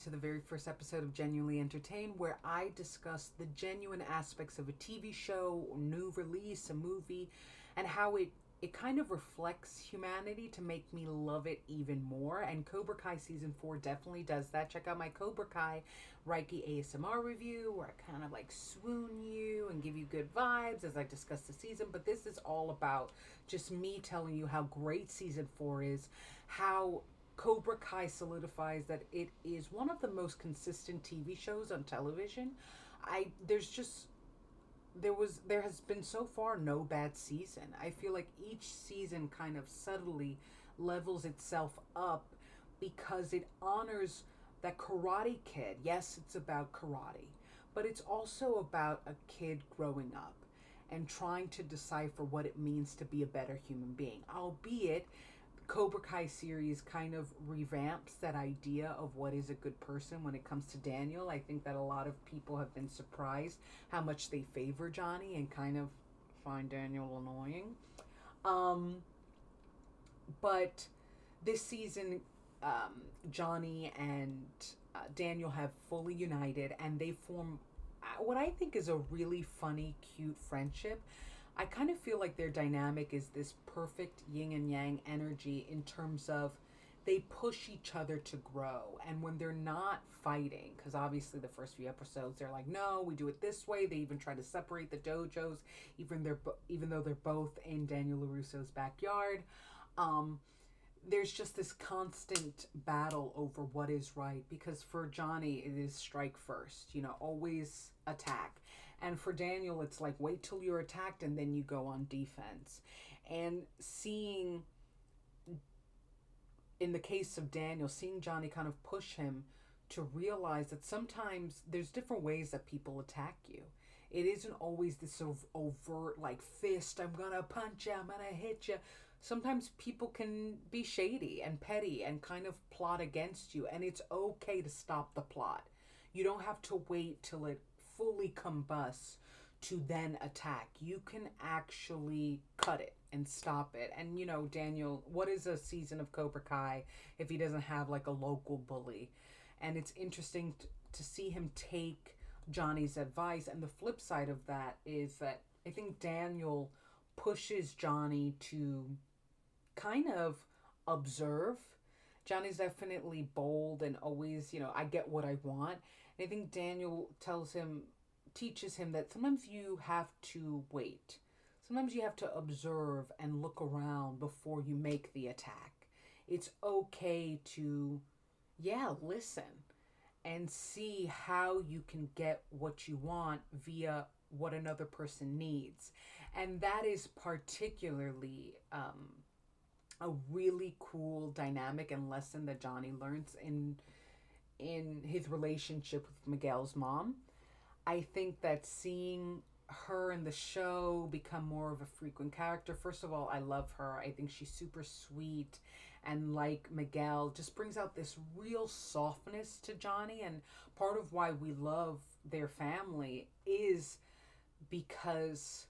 to the very first episode of Genuinely Entertained, where I discuss the genuine aspects of a TV show, or new release, a movie, and how it kind of reflects humanity to make me love it even more. And Cobra Kai season 4 definitely does that. Check out my Cobra Kai Reiki ASMR review where I kind of like swoon you and give you good vibes as I discuss the season. But this is all about just me telling you how great season 4 is, how Cobra Kai solidifies that it is one of the most consistent TV shows on television. I there's just there has been so far no bad season. I feel like each season kind of subtly levels itself up because it honors that Karate Kid. Yes, it's about karate, but it's also about a kid growing up and trying to decipher what it means to be a better human being. Albeit Cobra Kai series kind of revamps that idea of what is a good person when it comes to Daniel. I think that a lot of people have been surprised how much they favor Johnny and kind of find Daniel annoying. Um, but this season, Johnny and Daniel have fully united and they form what I think is a really funny, cute friendship. I kind of feel like their dynamic is this perfect yin and yang energy in terms of they push each other to grow. And when they're not fighting, because obviously the first few episodes they're like, no, we do it this way. They even try to separate the dojos, even though they're both in Daniel LaRusso's backyard. Um, there's just this constant battle over what is right because for Johnny it is strike first, always attack. And for Daniel it's like wait till you're attacked and then you go on defense. And seeing in the case of Daniel, seeing Johnny kind of push him to realize that sometimes there's different ways that people attack you. It isn't always this sort of overt, like, fist, I'm gonna punch you, I'm gonna hit you. Sometimes people can be shady and petty and kind of plot against you, and it's okay to stop the plot. You don't have to wait till it fully combusts to then attack. You can actually cut it and stop it. And Daniel, what is a season of Cobra Kai if he doesn't have like a local bully? And it's interesting to see him take Johnny's advice. And the flip side of that is that I think Daniel pushes Johnny to kind of observe. Johnny's definitely bold and always, I get what I want. And I think Daniel teaches him that sometimes you have to wait. Sometimes you have to observe and look around before you make the attack. It's okay to, yeah, listen and see how you can get what you want via what another person needs. And that is particularly a really cool dynamic and lesson that Johnny learns in his relationship with Miguel's mom. I think that seeing her in the show become more of a frequent character. First of all, I love her. I think she's super sweet and like Miguel just brings out this real softness to Johnny, and part of why we love their family is because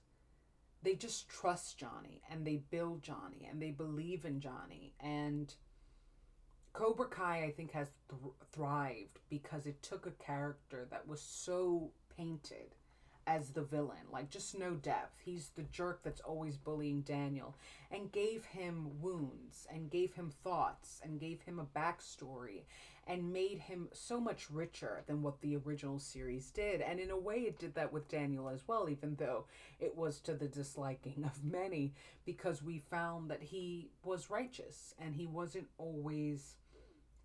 they just trust Johnny and they build Johnny and they believe in Johnny. And Cobra Kai, I think, has thrived because it took a character that was so painted as the villain, like just no depth. He's the jerk that's always bullying Daniel, and gave him wounds, and gave him thoughts, and gave him a backstory, and made him so much richer than what the original series did. And in a way, it did that with Daniel as well, even though it was to the disliking of many, because we found that he was righteous and he wasn't always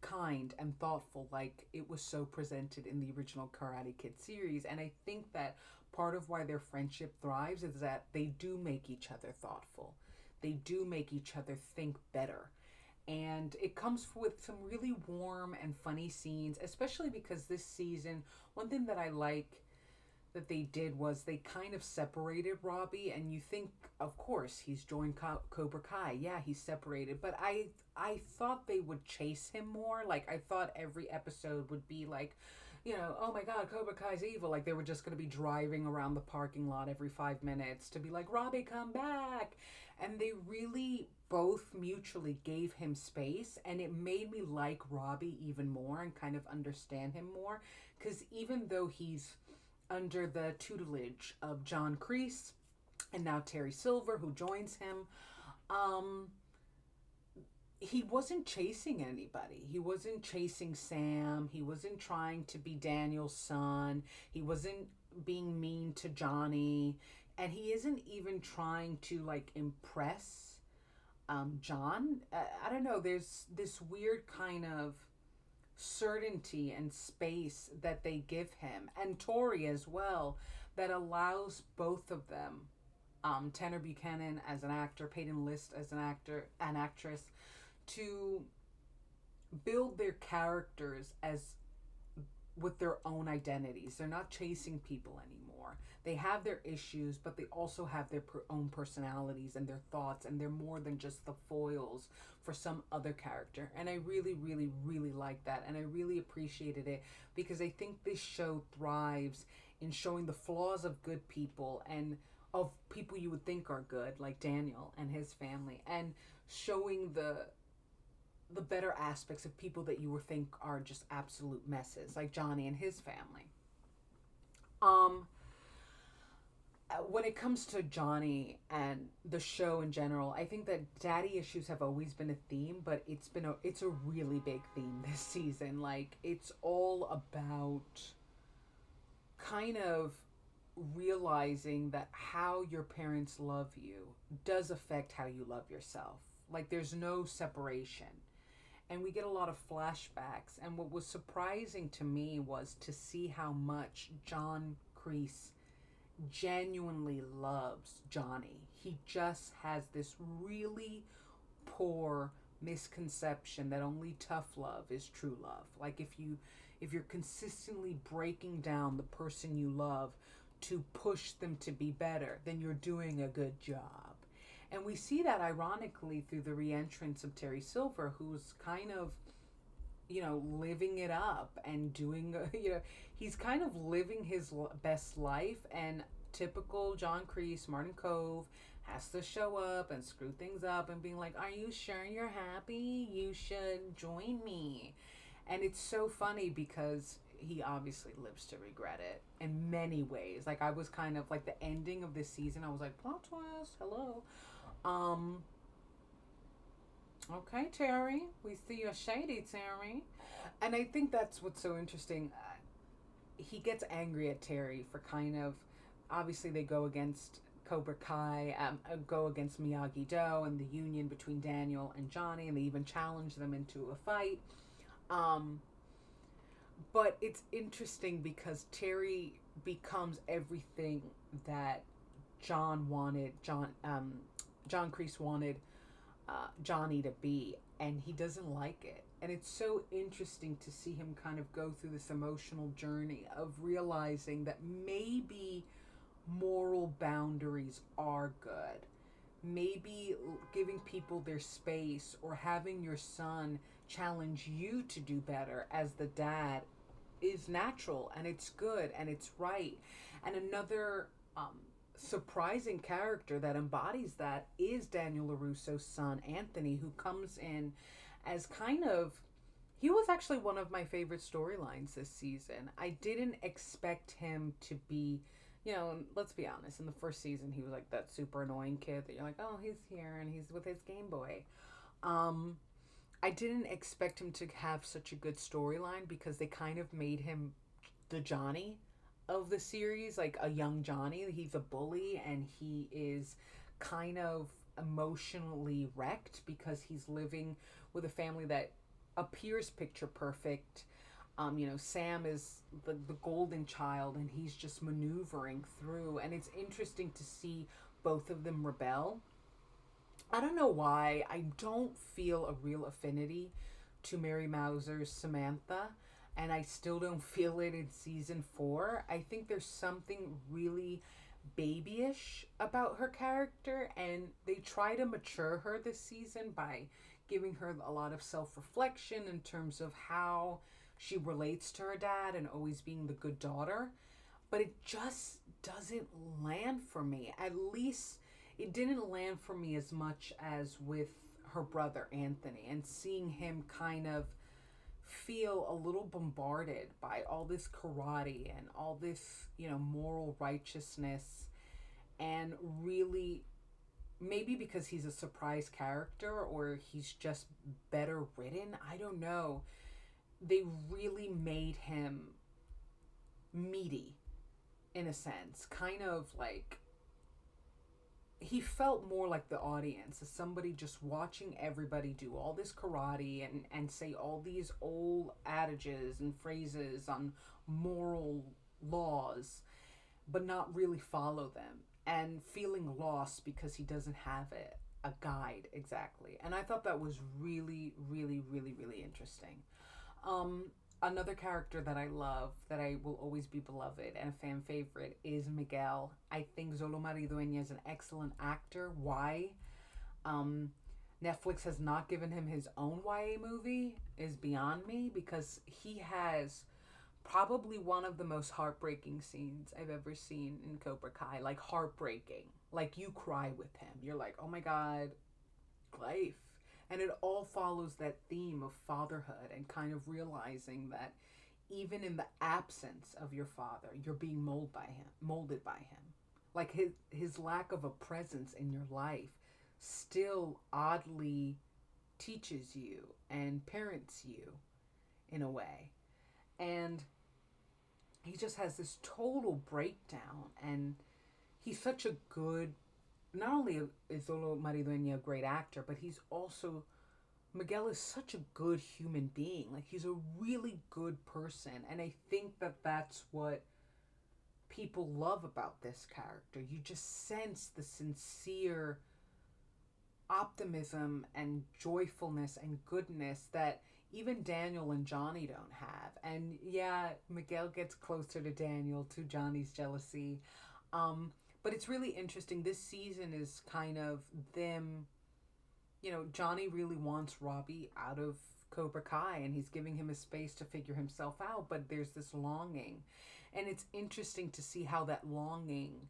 kind and thoughtful like it was so presented in the original Karate Kid series. And I think that part of why their friendship thrives is that they do make each other thoughtful. They do make each other think better. And it comes with some really warm and funny scenes, especially because this season, one thing that I like that they did was they kind of separated Robbie, and you think, of course, he's joined Cobra Kai. Yeah, he's separated, but I thought they would chase him more. Like I thought every episode would be like, oh my God, Cobra Kai's evil. Like they were just going to be driving around the parking lot every 5 minutes to be like, Robbie, come back. And they really both mutually gave him space, and it made me like Robbie even more and kind of understand him more, because even though he's under the tutelage of John Kreese and now Terry Silver, who joins him, um, he wasn't chasing anybody. He wasn't chasing Sam. He wasn't trying to be Daniel's son. He wasn't being mean to Johnny. And he isn't even trying to like impress John. I don't know. There's this weird kind of certainty and space that they give him, and Tori as well, that allows both of them, Tanner Buchanan as an actor, Peyton List as an actress, to build their characters as with their own identities. They're not chasing people anymore. They have their issues, but they also have their own personalities and their thoughts, and they're more than just the foils for some other character. And I really, really, really like that. And I really appreciated it, because I think this show thrives in showing the flaws of good people and of people you would think are good, like Daniel and his family, and showing the better aspects of people that you would think are just absolute messes, like Johnny and his family. When it comes to Johnny and the show in general, I think that daddy issues have always been a theme, but it's a really big theme this season. Like, it's all about kind of realizing that how your parents love you does affect how you love yourself. Like, there's no separation. And we get a lot of flashbacks. And what was surprising to me was to see how much John Kreese genuinely loves Johnny. He just has this really poor misconception that only tough love is true love. Like, if you're consistently breaking down the person you love to push them to be better, then you're doing a good job. And we see that ironically through the reentrance of Terry Silver, who's kind of, living it up and doing, he's kind of living his best life. And typical John Kreese, Martin Cove, has to show up and screw things up and being like, are you sure you're happy? You should join me. And it's so funny because he obviously lives to regret it in many ways. Like, I was kind of like, the ending of this season, I was like, plot twist, hello. Okay, Terry, we see you're shady, Terry. And I think that's what's so interesting. He gets angry at Terry for kind of, obviously they go against Cobra Kai, go against Miyagi-Do and the union between Daniel and Johnny, and they even challenge them into a fight. But it's interesting because Terry becomes everything that John Kreese wanted Johnny to be, and he doesn't like it. And it's so interesting to see him kind of go through this emotional journey of realizing that maybe moral boundaries are good. Maybe giving people their space or having your son challenge you to do better as the dad is natural, and it's good and it's right. And another surprising character that embodies that is Daniel LaRusso's son, Anthony, who comes in as kind of, he was actually one of my favorite storylines this season. I didn't expect him to be, let's be honest, in the first season he was like that super annoying kid that you're like, oh, he's here and he's with his Game Boy. I didn't expect him to have such a good storyline, because they kind of made him the Johnny of the series, like a young Johnny. He's a bully and he is kind of emotionally wrecked because he's living with a family that appears picture perfect. Sam is the golden child and he's just maneuvering through, and it's interesting to see both of them rebel. I don't know why I don't feel a real affinity to Mary Mauser's Samantha, and I still don't feel it in season 4. I think there's something really babyish about her character, and they try to mature her this season by giving her a lot of self-reflection in terms of how she relates to her dad and always being the good daughter. But it just doesn't land for me. At least it didn't land for me as much as with her brother Anthony and seeing him kind of feel a little bombarded by all this karate and all this, moral righteousness, and really, maybe because he's a surprise character or he's just better written, I don't know. They really made him meaty in a sense, kind of like he felt more like the audience, as somebody just watching everybody do all this karate and say all these old adages and phrases on moral laws, but not really follow them, and feeling lost because he doesn't have it, a guide exactly. And I thought that was really, really, really, really interesting. Another character that I love, that I will always be beloved and a fan favorite, is Miguel. I think Zolo Maridueña is an excellent actor. Why? Netflix has not given him his own YA movie is beyond me, because he has probably one of the most heartbreaking scenes I've ever seen in Cobra Kai. Like, heartbreaking. Like, you cry with him. You're like, oh my God, life. And it all follows that theme of fatherhood and kind of realizing that even in the absence of your father, you're being molded by him. Like, his lack of a presence in your life still oddly teaches you and parents you in a way. And he just has this total breakdown, and he's such a good, not only is Zolo Maridueña a great actor, but Miguel is such a good human being. Like, he's a really good person. And I think that that's what people love about this character. You just sense the sincere optimism and joyfulness and goodness that even Daniel and Johnny don't have. And yeah, Miguel gets closer to Daniel, to Johnny's jealousy. But it's really interesting. This season is kind of them, Johnny really wants Robbie out of Cobra Kai, and he's giving him a space to figure himself out, but there's this longing. And it's interesting to see how that longing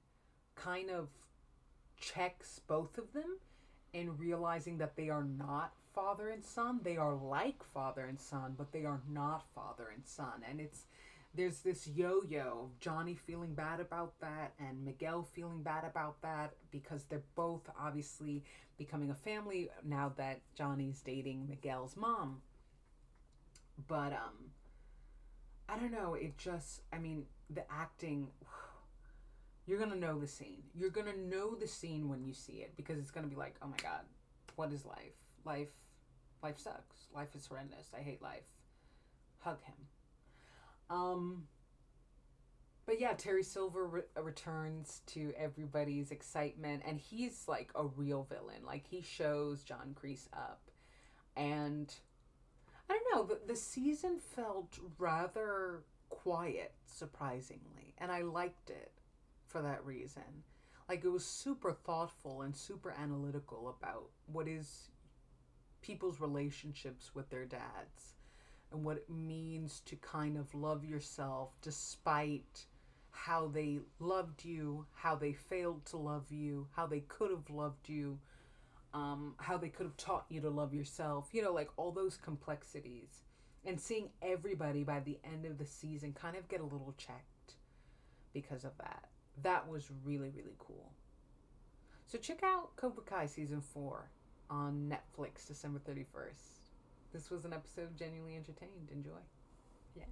kind of checks both of them in realizing that they are not father and son. They are like father and son, but they are not father and son. And there's this yo-yo of Johnny feeling bad about that and Miguel feeling bad about that, because they're both obviously becoming a family now that Johnny's dating Miguel's mom. But I don't know, the acting, you're gonna know the scene. You're gonna know the scene when you see it, because it's gonna be like, oh my God, what is life? Life sucks. Life is horrendous. I hate life. Hug him. But yeah, Terry Silver returns to everybody's excitement, and he's like a real villain. Like, he shows John Kreese up, and I don't know, the season felt rather quiet, surprisingly, and I liked it for that reason. Like, it was super thoughtful and super analytical about what is people's relationships with their dads, and what it means to kind of love yourself despite how they loved you, how they failed to love you, how they could have loved you, how they could have taught you to love yourself, like all those complexities. And seeing everybody by the end of the season kind of get a little checked because of that. That was really, really cool. So check out Cobra Kai Season 4 on Netflix December 31st. This was an episode of Genuinely Entertained. Enjoy. Yeah.